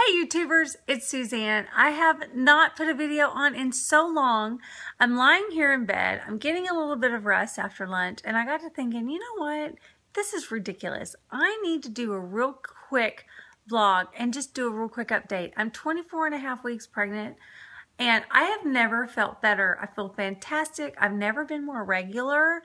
Hey YouTubers, it's Suzanne. I have not put a video on in so long. I'm lying here in bed. I'm getting a little bit of rest after lunch, and I got to thinking, you know what? This is ridiculous. I need to do a real quick vlog and just do a real quick update. I'm 24 and a half weeks pregnant, and I have never felt better. I feel fantastic. I've never been more regular.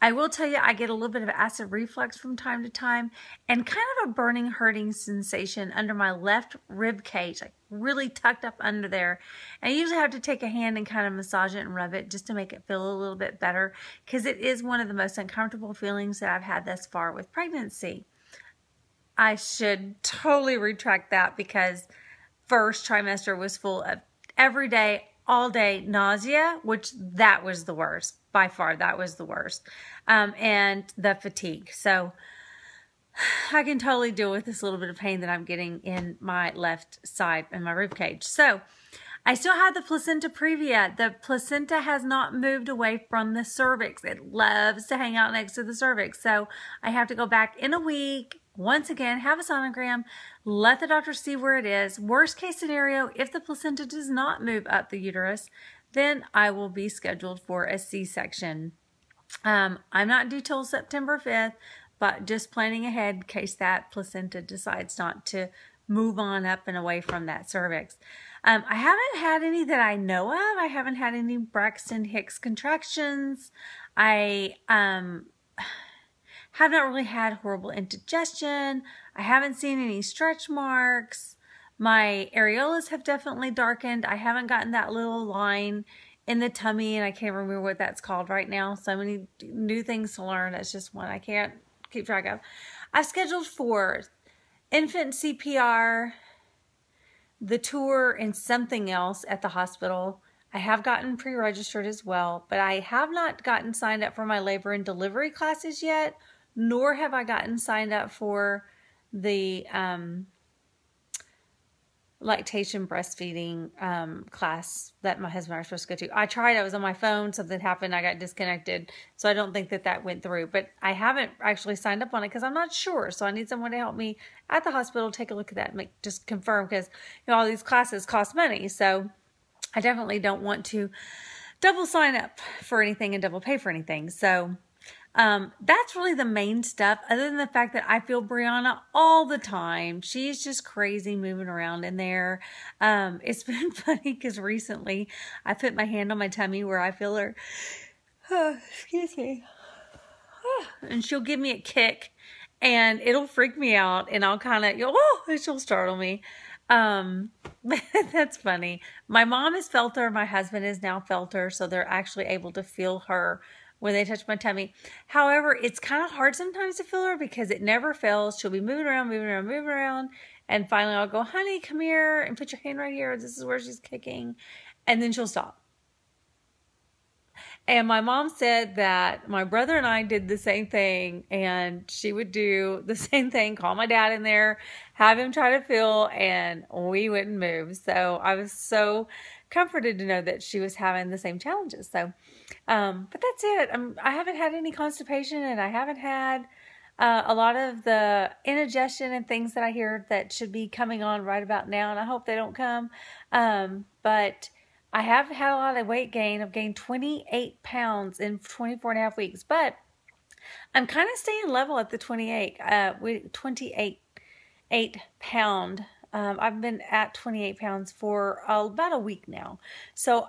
I will tell you, I get a little bit of acid reflux from time to time and kind of a burning, hurting sensation under my left rib cage, like really tucked up under there. And I usually have to take a hand and kind of massage it and rub it just to make it feel a little bit better, because it is one of the most uncomfortable feelings that I've had thus far with pregnancy. I should totally retract that, because first trimester was full of every day, all day nausea, which that was the worst. By far, that was the worst. And the fatigue. So I can totally deal with this little bit of pain that I'm getting in my left side in my rib cage. So I still have the placenta previa. The placenta has not moved away from the cervix. It loves to hang out next to the cervix. So I have to go back in a week, once again, have a sonogram, let the doctor see where it is. Worst case scenario, if the placenta does not move up the uterus, then I will be scheduled for a C-section. I'm not due till September 5th, but just planning ahead in case that placenta decides not to move on up and away from that cervix. I haven't had any that I know of. I haven't had any Braxton Hicks contractions. I have not really had horrible indigestion. I haven't seen any stretch marks. My areolas have definitely darkened. I haven't gotten that little line in the tummy, and I can't remember what that's called right now. So many new things to learn. That's just one I can't keep track of. I've scheduled for infant CPR, the tour, and something else at the hospital. I have gotten pre-registered as well, but I have not gotten signed up for my labor and delivery classes yet, nor have I gotten signed up for the lactation breastfeeding class that my husband and I are supposed to go to. I tried. I was on my phone. Something happened. I got disconnected. So I don't think that went through. But I haven't actually signed up on it because I'm not sure. So I need someone to help me at the hospital take a look at that and just confirm, because all these classes cost money. So I definitely don't want to double sign up for anything and double pay for anything. So that's really the main stuff, other than the fact that I feel Brianna all the time. She's just crazy moving around in there. It's been funny because recently I put my hand on my tummy where I feel her, excuse me, and she'll give me a kick and it'll freak me out, and I'll kind of, and she'll startle me. That's funny. My mom has felt her. My husband has now felt her. So they're actually able to feel her when they touch my tummy. However, it's kind of hard sometimes to feel her because it never fails. She'll be moving around, moving around, moving around. And finally I'll go, honey, come here and put your hand right here. This is where she's kicking. And then she'll stop. And my mom said that my brother and I did the same thing, and she would do the same thing, call my dad in there, have him try to feel, and we wouldn't move. So I was so comforted to know that she was having the same challenges. So, but that's it. I haven't had any constipation, and I haven't had a lot of the indigestion and things that I hear that should be coming on right about now, and I hope they don't come. But I have had a lot of weight gain. I've gained 28 pounds in 24 and a half weeks, but I'm kind of staying level at the 28 pound. I've been at 28 pounds for about a week now. So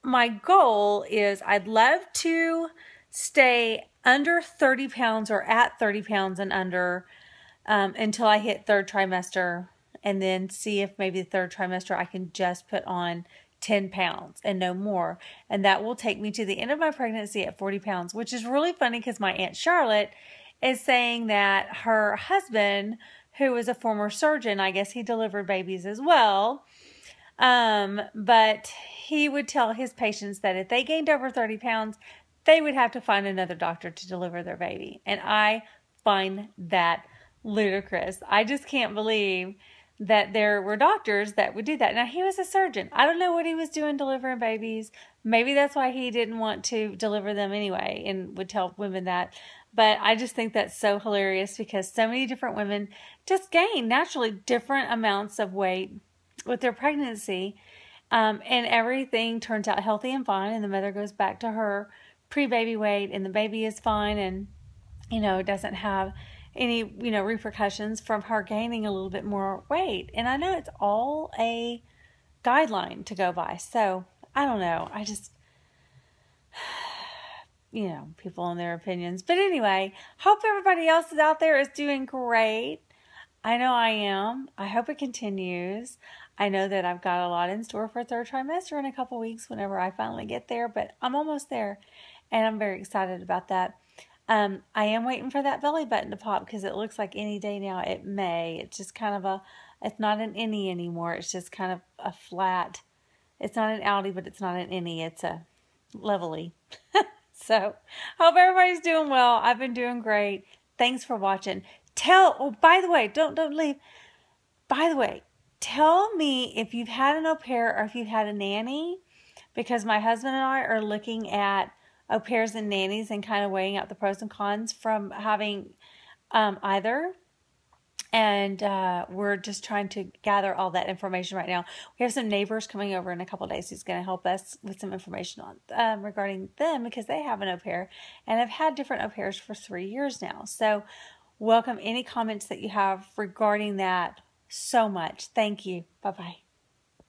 my goal is I'd love to stay under 30 pounds or at 30 pounds and under until I hit third trimester, and then see if maybe the third trimester I can just put on 10 pounds and no more. And that will take me to the end of my pregnancy at 40 pounds, which is really funny because my Aunt Charlotte is saying that her husband, who is a former surgeon, I guess he delivered babies as well, but he would tell his patients that if they gained over 30 pounds, they would have to find another doctor to deliver their baby. And I find that ludicrous. I just can't believe that there were doctors that would do that. Now, he was a surgeon. I don't know what he was doing delivering babies. Maybe that's why he didn't want to deliver them anyway and would tell women that. But I just think that's so hilarious because so many different women just gain naturally different amounts of weight with their pregnancy. And everything turns out healthy and fine, and the mother goes back to her pre-baby weight, and the baby is fine, and doesn't have any repercussions from her gaining a little bit more weight. And I know it's all a guideline to go by, so I don't know. I just people and their opinions. But anyway, hope everybody else is out there is doing great. I know I am. I hope it continues. I know that I've got a lot in store for third trimester in a couple weeks whenever I finally get there, but I'm almost there, and I'm very excited about that. I am waiting for that belly button to pop because it looks like any day now it may. It's just kind of it's not an innie anymore. It's just kind of a flat. It's not an outie, but it's not an innie. It's a levelly. So, hope everybody's doing well. I've been doing great. Thanks for watching. By the way, don't leave. By the way, tell me if you've had an au pair or if you've had a nanny, because my husband and I are looking at au pairs and nannies and kind of weighing out the pros and cons from having either. And we're just trying to gather all that information right now. We have some neighbors coming over in a couple of days who's going to help us with some information on regarding them because they have an au pair and have had different au pairs for 3 years now. So welcome any comments that you have regarding that so much. Thank you. Bye-bye.